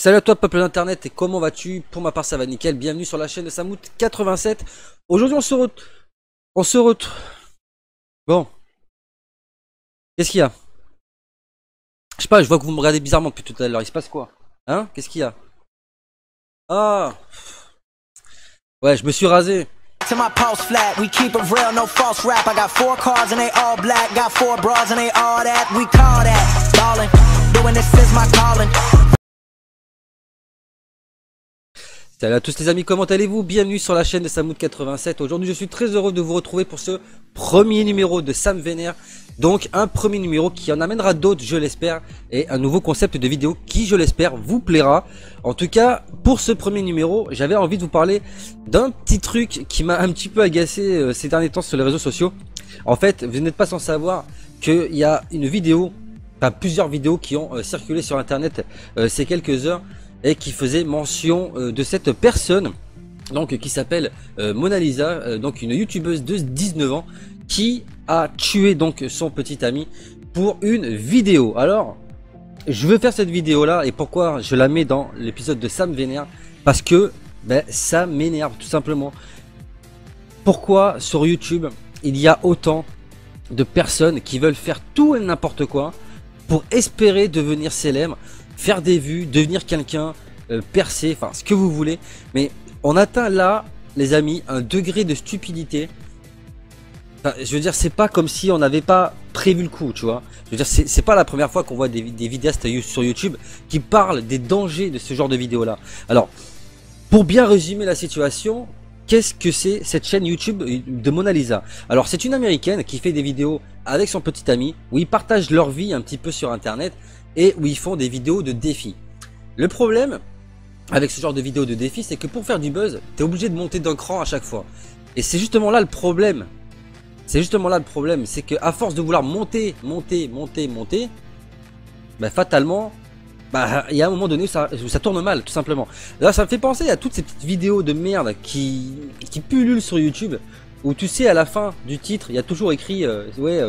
Salut à toi peuple d'internet et comment vas-tu? Pour ma part ça va nickel, bienvenue sur la chaîne de Samout87. Aujourd'hui on se retrouve. Bon, qu'est-ce qu'il y a? Je sais pas, je vois que vous me regardez bizarrement depuis tout à l'heure, il se passe quoi? Hein? Qu'est-ce qu'il y a? Ah, ouais, je me suis rasé. To my pulse flat, we keep it real, no false rap. I got 4 cars and they all black, got 4 bras and they all that. We call that ballin', doing this is my calling. Salut à tous les amis, comment allez-vous? Bienvenue sur la chaîne de Samout87. Aujourd'hui je suis très heureux de vous retrouver pour ce premier numéro de Sam Vénère. Donc un premier numéro qui en amènera d'autres, je l'espère, et un nouveau concept de vidéo qui, je l'espère, vous plaira. En tout cas, pour ce premier numéro, j'avais envie de vous parler d'un petit truc qui m'a un petit peu agacé ces derniers temps sur les réseaux sociaux. En fait, vous n'êtes pas sans savoir qu'il y a une vidéo, enfin plusieurs vidéos qui ont circulé sur internet ces quelques heures, et qui faisait mention de cette personne donc qui s'appelle Mona Lisa, donc une youtubeuse de 19 ans qui a tué donc son petit ami pour une vidéo. Alors je veux faire cette vidéo là, et pourquoi je la mets dans l'épisode de Sam Vénère? Parce que ça m'énerve tout simplement. Pourquoi sur YouTube il y a autant de personnes qui veulent faire tout et n'importe quoi pour espérer devenir célèbre, faire des vues, devenir quelqu'un, percer, enfin ce que vous voulez. Mais on atteint là, les amis, un degré de stupidité. Enfin, je veux dire, c'est pas comme si on n'avait pas prévu le coup, tu vois. Je veux dire, c'est pas la première fois qu'on voit des vidéastes sur YouTube qui parlent des dangers de ce genre de vidéos là. Alors, pour bien résumer la situation, qu'est-ce que c'est cette chaîne YouTube de Mona Lisa? Alors c'est une américaine qui fait des vidéos avec son petit ami, où ils partagent leur vie un petit peu sur internet, et où ils font des vidéos de défis. Le problème avec ce genre de vidéos de défis, c'est que pour faire du buzz, t'es obligé de monter d'un cran à chaque fois. Et c'est justement là le problème. C'est justement là le problème, c'est que à force de vouloir monter, fatalement, il y a un moment donné où ça tourne mal, tout simplement. Là, ça me fait penser à toutes ces petites vidéos de merde qui pullulent sur YouTube, où tu sais, à la fin du titre, il y a toujours écrit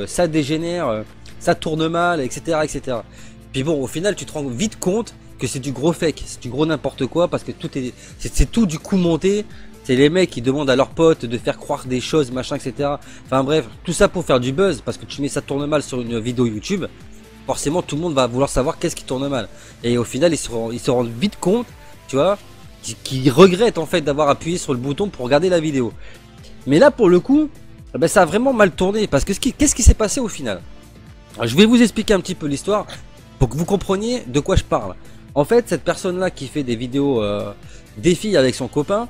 ça dégénère, ça tourne mal, etc., etc. Puis bon, au final, tu te rends vite compte que c'est du gros fake, c'est du gros n'importe quoi, parce que c'est tout du coup monté. C'est les mecs qui demandent à leurs potes de faire croire des choses, machin, etc. Enfin bref, tout ça pour faire du buzz, parce que tu mets ça tourne mal sur une vidéo YouTube. Forcément tout le monde va vouloir savoir qu'est-ce qui tourne mal. Et au final ils se rendent vite compte, tu vois, qu'ils regrettent en fait d'avoir appuyé sur le bouton pour regarder la vidéo. Mais là pour le coup, ça a vraiment mal tourné, parce que qu'est-ce qui s'est passé au final? Alors, je vais vous expliquer un petit peu l'histoire pour que vous compreniez de quoi je parle. En fait, cette personne là qui fait des vidéos défis avec son copain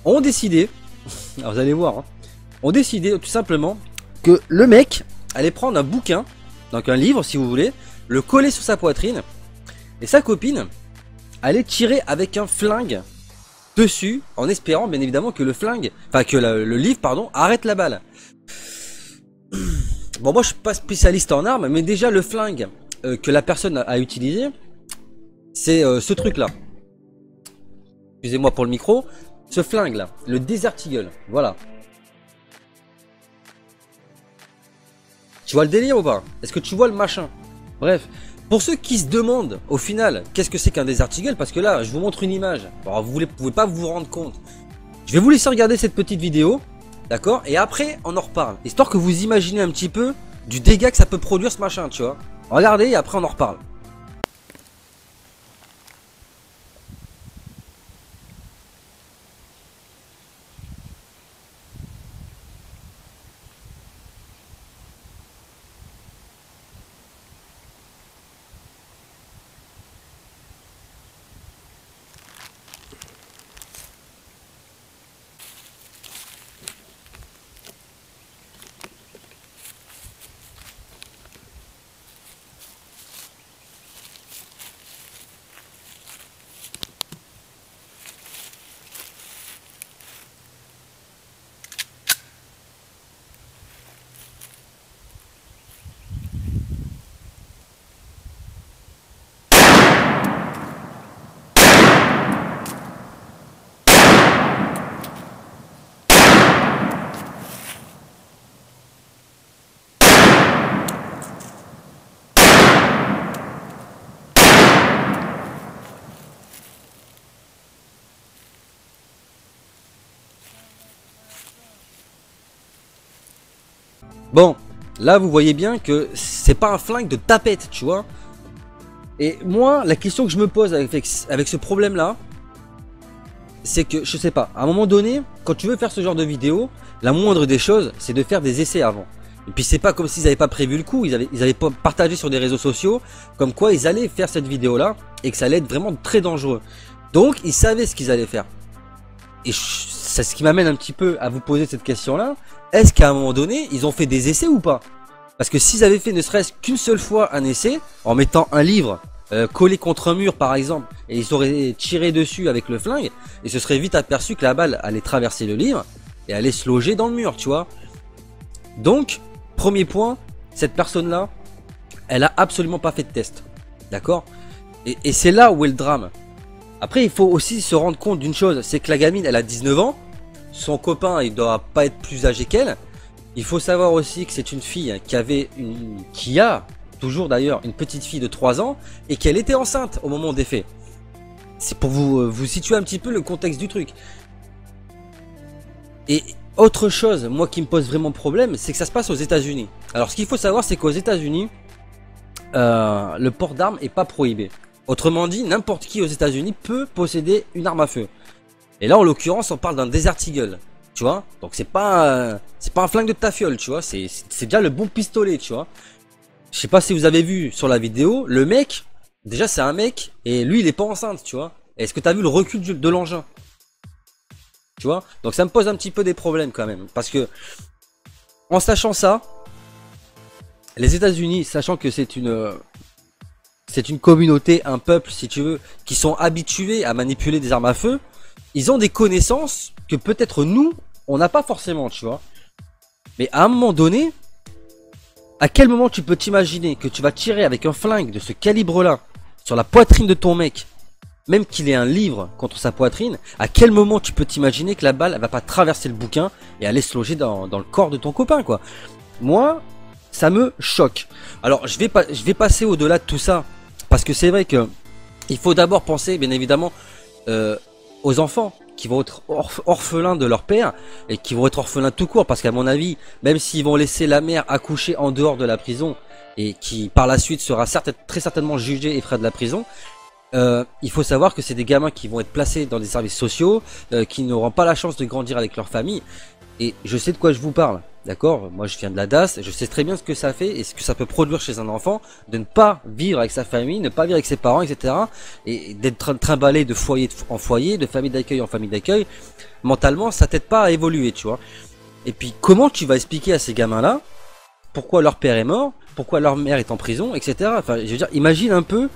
ont décidé, alors vous allez voir, hein, ont décidé tout simplement que le mec allait prendre un bouquin, donc un livre si vous voulez, le coller sur sa poitrine, et sa copine allait tirer avec un flingue dessus, en espérant bien évidemment que le flingue, enfin que le livre pardon, arrête la balle. Bon, moi je suis pas spécialiste en armes, mais déjà le flingue que la personne a utilisé, c'est ce truc là. Excusez-moi pour le micro. Ce flingue là, le Desert Eagle, voilà. Tu vois le délire ou pas? Est-ce que tu vois le machin? Bref, pour ceux qui se demandent au final qu'est-ce que c'est qu'un Desert Eagle, parce que là je vous montre une image, alors vous ne pouvez pas vous rendre compte. Je vais vous laisser regarder cette petite vidéo, d'accord? Et après on en reparle, histoire que vous imaginez un petit peu du dégât que ça peut produire ce machin, tu vois. Regardez et après on en reparle. Bon, là vous voyez bien que c'est pas un flingue de tapette, tu vois. Et moi, la question que je me pose avec ce problème là, c'est que, je sais pas, à un moment donné, quand tu veux faire ce genre de vidéo, la moindre des choses, c'est de faire des essais avant. Et puis c'est pas comme s'ils avaient pas prévu le coup, ils avaient pas partagé sur des réseaux sociaux, comme quoi ils allaient faire cette vidéo là, et que ça allait être vraiment très dangereux. Donc ils savaient ce qu'ils allaient faire. Et c'est ce qui m'amène un petit peu à vous poser cette question là, est-ce qu'à un moment donné, ils ont fait des essais ou pas? Parce que s'ils avaient fait ne serait-ce qu'une seule fois un essai, en mettant un livre collé contre un mur par exemple, et ils auraient tiré dessus avec le flingue, et se seraient vite aperçu que la balle allait traverser le livre, et allait se loger dans le mur, tu vois. Donc, premier point, cette personne-là, elle a absolument pas fait de test, d'accord? Et c'est là où est le drame. Après, il faut aussi se rendre compte d'une chose, c'est que la gamine, elle a 19 ans, son copain, il doit pas être plus âgé qu'elle. Il faut savoir aussi que c'est une fille qui a toujours d'ailleurs une petite fille de 3 ans et qu'elle était enceinte au moment des faits. C'est pour vous situer un petit peu le contexte du truc. Et autre chose, moi qui me pose vraiment problème, c'est que ça se passe aux États-Unis. Alors ce qu'il faut savoir, c'est qu'aux États-Unis, le port d'armes est pas prohibé. Autrement dit, n'importe qui aux États-Unis peut posséder une arme à feu. Et là, en l'occurrence, on parle d'un Desert Eagle. Tu vois, donc c'est pas un flingue de ta fiole, tu vois, c'est déjà le bon pistolet, tu vois. Je sais pas si vous avez vu sur la vidéo, le mec, déjà c'est un mec, et lui il est pas enceinte, tu vois. Est-ce que t'as vu le recul de l'engin? Tu vois, donc ça me pose un petit peu des problèmes quand même, parce que, en sachant ça, les États-Unis, sachant que c'est une communauté, un peuple, si tu veux, qui sont habitués à manipuler des armes à feu, ils ont des connaissances que peut-être nous, on n'a pas forcément, tu vois. Mais à un moment donné, à quel moment tu peux t'imaginer que tu vas tirer avec un flingue de ce calibre-là sur la poitrine de ton mec, même qu'il ait un livre contre sa poitrine, à quel moment tu peux t'imaginer que la balle, elle va pas traverser le bouquin et aller se loger dans le corps de ton copain, quoi. Moi, ça me choque. Alors, je vais passer au-delà de tout ça, parce que c'est vrai que il faut d'abord penser, bien évidemment, aux enfants qui vont être orphelins de leur père et qui vont être orphelins tout court, parce qu'à mon avis, même s'ils vont laisser la mère accoucher en dehors de la prison et qui par la suite sera très certainement jugé et fera de la prison, il faut savoir que c'est des gamins qui vont être placés dans des services sociaux, qui n'auront pas la chance de grandir avec leur famille. Et je sais de quoi je vous parle, d'accord? Moi je viens de la DAS, je sais très bien ce que ça fait et ce que ça peut produire chez un enfant de ne pas vivre avec sa famille, ne pas vivre avec ses parents, etc. Et d'être trimballé de foyer en foyer, de famille d'accueil en famille d'accueil. Mentalement, ça t'aide pas à évoluer, tu vois. Et puis comment tu vas expliquer à ces gamins-là pourquoi leur père est mort, pourquoi leur mère est en prison, etc. Enfin, je veux dire, imagine un peu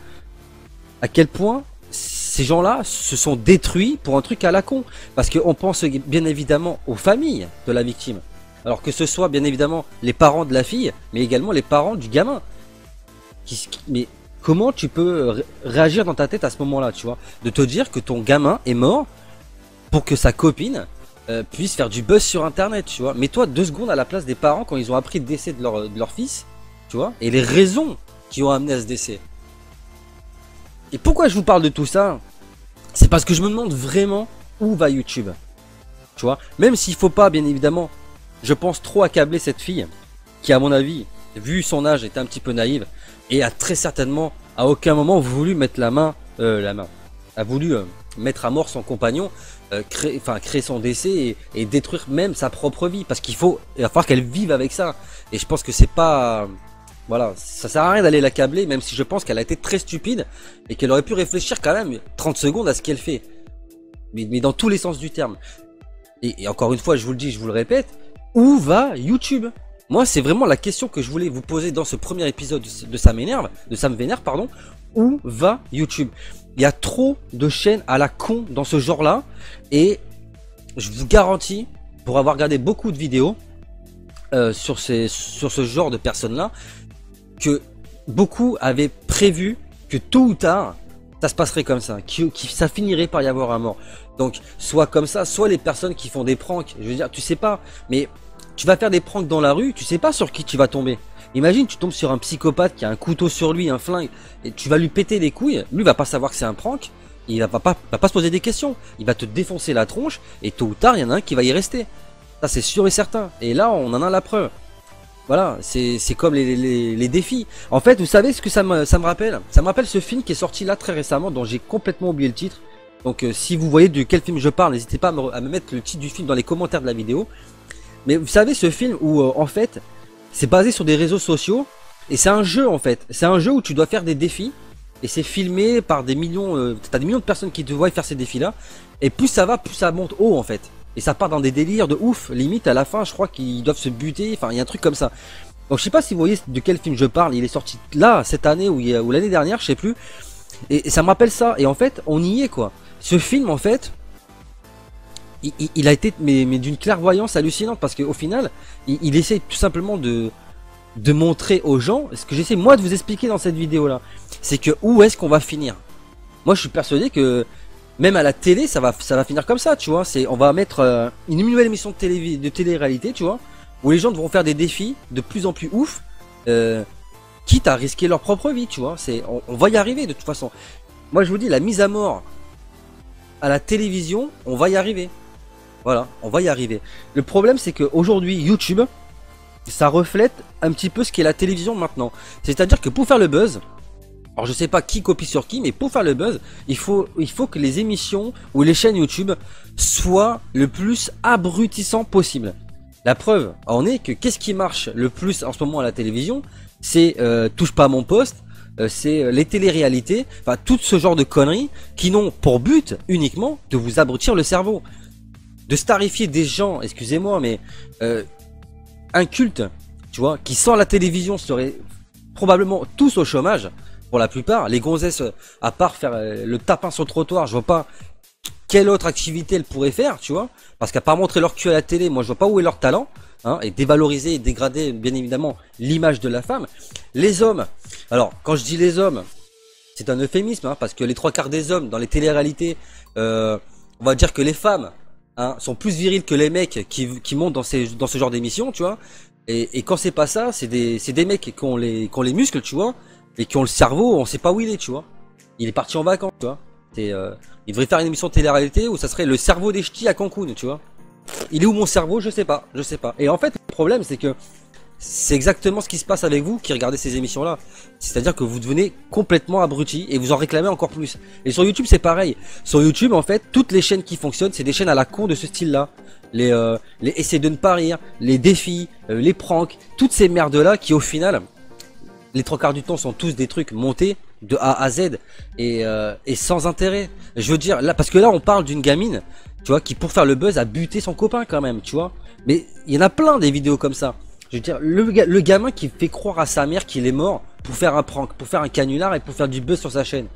à quel point ces gens-là se sont détruits pour un truc à la con. Parce qu'on pense bien évidemment aux familles de la victime. Alors que ce soit bien évidemment les parents de la fille, mais également les parents du gamin. Mais comment tu peux réagir dans ta tête à ce moment-là, tu vois? De te dire que ton gamin est mort pour que sa copine puisse faire du buzz sur internet, tu vois? Mets-toi 2 secondes à la place des parents quand ils ont appris le décès de leur fils, tu vois? Et les raisons qui ont amené à ce décès. Et pourquoi je vous parle de tout ça? C'est parce que je me demande vraiment où va YouTube. Tu vois, même s'il faut pas, bien évidemment, je pense trop accabler cette fille, qui à mon avis, vu son âge, était un petit peu naïve, et a très certainement, à aucun moment, voulu mettre a voulu mettre à mort son compagnon, créer son décès et détruire même sa propre vie, parce il va falloir qu'elle vive avec ça. Et je pense que c'est pas... Voilà, ça sert à rien d'aller l'accabler, même si je pense qu'elle a été très stupide et qu'elle aurait pu réfléchir quand même 30 secondes à ce qu'elle fait. Mais dans tous les sens du terme. Et encore une fois, je vous le dis, je vous le répète, où va YouTube? Moi, c'est vraiment la question que je voulais vous poser dans ce premier épisode de Ça me vénère, pardon. Où va YouTube? Il y a trop de chaînes à la con dans ce genre-là, et je vous garantis, pour avoir regardé beaucoup de vidéos sur ce genre de personnes-là, que beaucoup avaient prévu que tôt ou tard ça se passerait comme ça, ça finirait par y avoir un mort. Donc soit comme ça, soit les personnes qui font des pranks, je veux dire, tu sais pas, mais tu vas faire des pranks dans la rue, tu sais pas sur qui tu vas tomber. Imagine, tu tombes sur un psychopathe qui a un couteau sur lui, un flingue, et tu vas lui péter les couilles, lui va pas savoir que c'est un prank, il va pas se poser des questions, il va te défoncer la tronche, et tôt ou tard il y en a un qui va y rester. Ça c'est sûr et certain, et là on en a la preuve. Voilà, c'est comme les défis. En fait, vous savez ce que ça me rappelle? Ça me rappelle ce film qui est sorti là très récemment, dont j'ai complètement oublié le titre. Donc si vous voyez de quel film je parle, n'hésitez pas à me mettre le titre du film dans les commentaires de la vidéo. Mais vous savez ce film où en fait, c'est basé sur des réseaux sociaux, et c'est un jeu en fait. C'est un jeu où tu dois faire des défis, et c'est filmé par des millions, t'as des millions de personnes qui te voient faire ces défis là, et plus ça va, plus ça monte haut en fait. Et ça part dans des délires de ouf, limite à la fin je crois qu'ils doivent se buter, enfin il y a un truc comme ça. Donc je sais pas si vous voyez de quel film je parle, il est sorti là cette année ou l'année dernière, je sais plus. Et ça me rappelle ça, et en fait on y est quoi. Ce film en fait, il a été mais d'une clairvoyance hallucinante, parce qu'au final, il essaye tout simplement de montrer aux gens, ce que j'essaie moi de vous expliquer dans cette vidéo là, c'est que où est-ce qu'on va finir. Moi je suis persuadé que même à la télé, ça va finir comme ça, tu vois. On va mettre une nouvelle émission de télé-réalité, tu vois, où les gens devront faire des défis de plus en plus ouf, quitte à risquer leur propre vie, tu vois. On va y arriver de toute façon. Moi, je vous dis, la mise à mort à la télévision, on va y arriver. Voilà, on va y arriver. Le problème, c'est qu'aujourd'hui, YouTube, ça reflète un petit peu ce qu'est la télévision maintenant. C'est-à-dire que pour faire le buzz, alors je sais pas qui copie sur qui, mais pour faire le buzz, il faut que les émissions ou les chaînes YouTube soient le plus abrutissant possible. La preuve en est que qu'est-ce qui marche le plus en ce moment à la télévision, c'est touche pas à mon poste, c'est les téléréalités, enfin tout ce genre de conneries qui n'ont pour but uniquement de vous abrutir le cerveau, de starifier des gens, excusez-moi, mais incultes, tu vois, qui sans la télévision seraient probablement tous au chômage. Pour la plupart, les gonzesses, à part faire le tapin sur le trottoir, je vois pas quelle autre activité elles pourraient faire, tu vois. Parce qu'à part montrer leur cul à la télé, moi je vois pas où est leur talent, hein, et dévaloriser et dégrader bien évidemment l'image de la femme. Les hommes, alors quand je dis les hommes, c'est un euphémisme, hein, parce que les trois quarts des hommes dans les téléréalités, on va dire que les femmes, hein, sont plus viriles que les mecs qui montent dans ce genre d'émission, tu vois. Et quand c'est pas ça, c'est des mecs qui ont les muscles, tu vois. Et qui ont le cerveau, on sait pas où il est, tu vois. Il est parti en vacances, tu vois. Il devrait faire une émission de télé-réalité où ça serait le cerveau des ch'tis à Cancun, tu vois. Il est où mon cerveau? Je sais pas, je sais pas. Et en fait, le problème, c'est que c'est exactement ce qui se passe avec vous qui regardez ces émissions-là. C'est-à-dire que vous devenez complètement abruti et vous en réclamez encore plus. Et sur YouTube, c'est pareil. Sur YouTube, en fait, toutes les chaînes qui fonctionnent, c'est des chaînes à la con de ce style-là. Les essais de ne pas rire, les défis, les pranks, toutes ces merdes-là qui, au final, les trois quarts du temps sont tous des trucs montés de A à Z et sans intérêt. Je veux dire là, parce que là on parle d'une gamine, tu vois, qui pour faire le buzz a buté son copain quand même, tu vois. Mais il y en a plein des vidéos comme ça. Je veux dire, le gamin qui fait croire à sa mère qu'il est mort pour faire un prank, pour faire un canular et pour faire du buzz sur sa chaîne.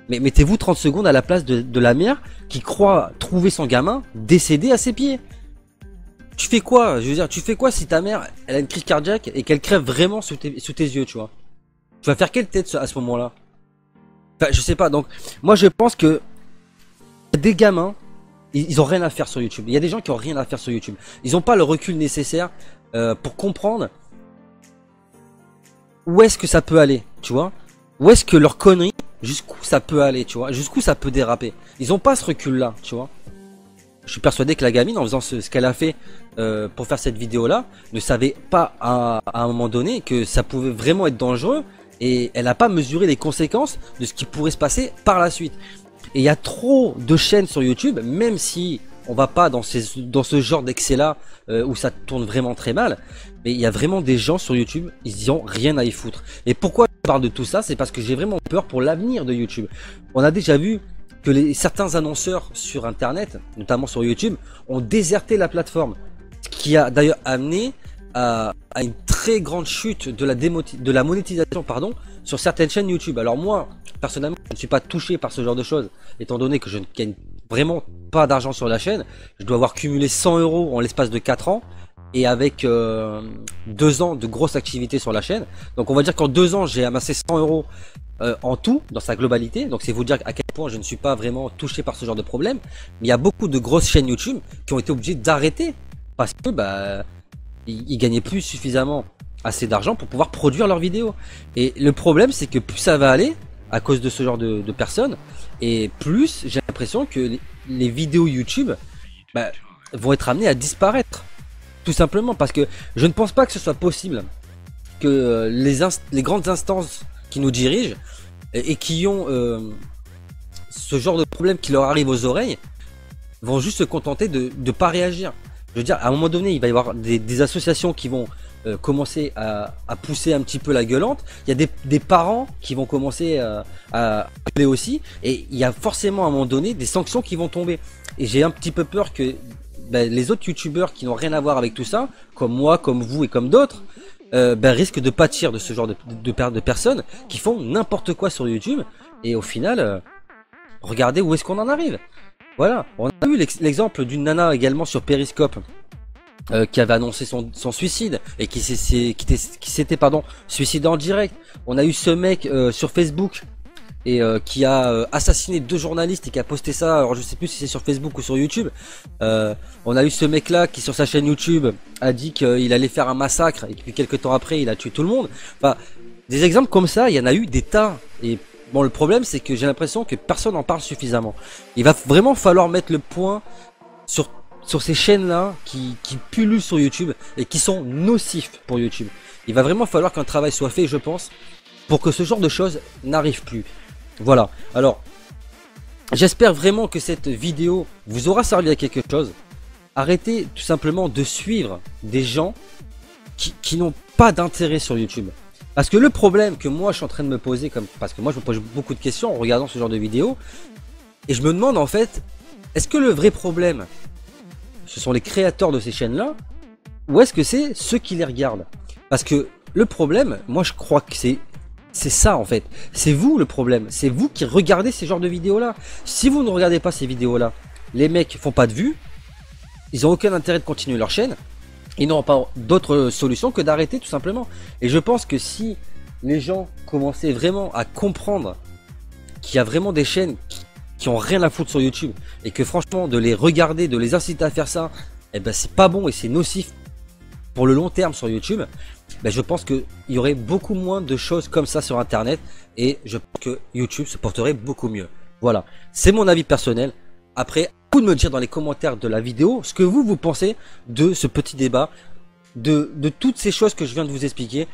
Mais mettez-vous 30 secondes à la place de la mère qui croit trouver son gamin décédé à ses pieds. Tu fais quoi? Je veux dire, tu fais quoi si ta mère, elle a une crise cardiaque et qu'elle crève vraiment sous tes yeux, tu vois? Tu vas faire quelle tête à ce moment-là? Enfin, je sais pas. Donc, moi, je pense que des gamins, ils ont rien à faire sur YouTube. Il y a des gens qui ont rien à faire sur YouTube. Ils ont pas le recul nécessaire pour comprendre où est-ce que ça peut aller, tu vois? Où est-ce que leur connerie, jusqu'où ça peut aller, tu vois? Jusqu'où ça peut déraper. Ils ont pas ce recul-là, tu vois? Je suis persuadé que la gamine, en faisant ce qu'elle a fait pour faire cette vidéo-là, ne savait pas à un moment donné que ça pouvait vraiment être dangereux, et elle n'a pas mesuré les conséquences de ce qui pourrait se passer par la suite. Et il y a trop de chaînes sur YouTube, même si on va pas dans ce genre d'excès-là où ça tourne vraiment très mal, mais il y a vraiment des gens sur YouTube, ils y ont rien à y foutre. Et pourquoi je parle de tout ça? C'est parce que j'ai vraiment peur pour l'avenir de YouTube. On a déjà vu que certains annonceurs sur internet, notamment sur YouTube, ont déserté la plateforme, ce qui a d'ailleurs amené à une très grande chute de la monétisation, pardon, sur certaines chaînes YouTube. Alors moi, personnellement, je ne suis pas touché par ce genre de choses, étant donné que je ne gagne vraiment pas d'argent sur la chaîne. Je dois avoir cumulé 100 € en l'espace de 4 ans, et avec 2 ans de grosse activité sur la chaîne. Donc on va dire qu'en 2 ans, j'ai amassé 100 € en tout, dans sa globalité. Donc c'est vous dire à quel point je ne suis pas vraiment touché par ce genre de problème. Mais il y a beaucoup de grosses chaînes YouTube qui ont été obligées d'arrêter parce que ils gagnaient plus suffisamment assez d'argent pour pouvoir produire leurs vidéos. Et le problème, c'est que plus ça va aller à cause de ce genre de personnes, et plus j'ai l'impression que les vidéos YouTube vont être amenées à disparaître. Tout simplement parce que je ne pense pas que ce soit possible que les grandes instances qui nous dirigent et qui ont ce genre de problème qui leur arrive aux oreilles vont juste se contenter de ne pas réagir. Je veux dire, à un moment donné, il va y avoir des associations qui vont commencer à pousser un petit peu la gueulante. Il y a des parents qui vont commencer à gueuler aussi. Et il y a forcément à un moment donné des sanctions qui vont tomber. Et j'ai un petit peu peur que les autres youtubeurs qui n'ont rien à voir avec tout ça, comme moi, comme vous et comme d'autres, risquent de pâtir de ce genre de personnes qui font n'importe quoi sur YouTube. Et au final, regardez où est-ce qu'on en arrive. Voilà, on a eu l'exemple d'une nana également sur Periscope qui avait annoncé son suicide et qui s'était suicidé en direct. On a eu ce mec sur Facebook et qui a assassiné 2 journalistes et qui a posté ça, alors je sais plus si c'est sur Facebook ou sur YouTube. On a eu ce mec là qui sur sa chaîne YouTube a dit qu'il allait faire un massacre et puis quelques temps après il a tué tout le monde. Enfin, des exemples comme ça, il y en a eu des tas. Et bon, le problème c'est que j'ai l'impression que personne n'en parle suffisamment. Il va vraiment falloir mettre le point sur ces chaînes là qui pullulent sur YouTube et qui sont nocifs pour YouTube. Il va vraiment falloir qu'un travail soit fait, je pense, pour que ce genre de choses n'arrive plus. Voilà, alors j'espère vraiment que cette vidéo vous aura servi à quelque chose. Arrêtez tout simplement de suivre des gens qui n'ont pas d'intérêt sur YouTube. Parce que le problème que moi je suis en train de me poser, parce que moi je me pose beaucoup de questions en regardant ce genre de vidéos, et je me demande en fait, est-ce que le vrai problème, ce sont les créateurs de ces chaînes-là, ou est-ce que c'est ceux qui les regardent? Parce que le problème, moi je crois que c'est ça en fait. C'est vous le problème. C'est vous qui regardez ces genres de vidéos-là. Si vous ne regardez pas ces vidéos-là, les mecs font pas de vues, ils n'ont aucun intérêt de continuer leur chaîne. Ils n'auront pas d'autre solution que d'arrêter tout simplement. Et je pense que si les gens commençaient vraiment à comprendre qu'il y a vraiment des chaînes qui ont rien à foutre sur YouTube et que franchement de les regarder, de les inciter à faire ça, eh ben c'est pas bon et c'est nocif pour le long terme sur YouTube. Je pense qu'il y aurait beaucoup moins de choses comme ça sur internet et je pense que YouTube se porterait beaucoup mieux. Voilà, c'est mon avis personnel. Après, à vous de me dire dans les commentaires de la vidéo ce que vous pensez de ce petit débat, de toutes ces choses que je viens de vous expliquer.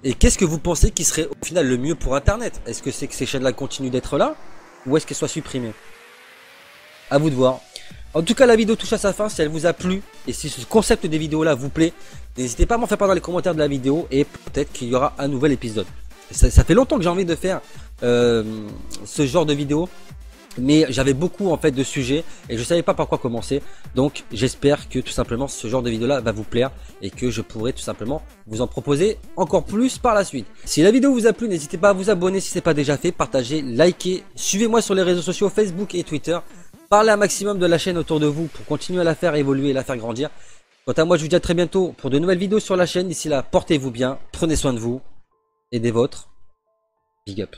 Et qu'est-ce que vous pensez qui serait au final le mieux pour internet? Est-ce que c'est que ces chaînes-là continuent d'être là ou est-ce qu'elles soient supprimées? À vous de voir. En tout cas, la vidéo touche à sa fin. Si elle vous a plu et si ce concept des vidéos là vous plaît, n'hésitez pas à m'en faire part dans les commentaires de la vidéo et peut-être qu'il y aura un nouvel épisode. Ça fait longtemps que j'ai envie de faire ce genre de vidéo, mais j'avais beaucoup en fait de sujets et je savais pas par quoi commencer. Donc j'espère que tout simplement ce genre de vidéo là va vous plaire et que je pourrai tout simplement vous en proposer encore plus par la suite. Si la vidéo vous a plu, n'hésitez pas à vous abonner si ce n'est pas déjà fait, partagez, likez, suivez-moi sur les réseaux sociaux Facebook et Twitter. Parlez un maximum de la chaîne autour de vous pour continuer à la faire évoluer et la faire grandir. Quant à moi, je vous dis à très bientôt pour de nouvelles vidéos sur la chaîne. D'ici là, portez-vous bien, prenez soin de vous et des vôtres. Big up.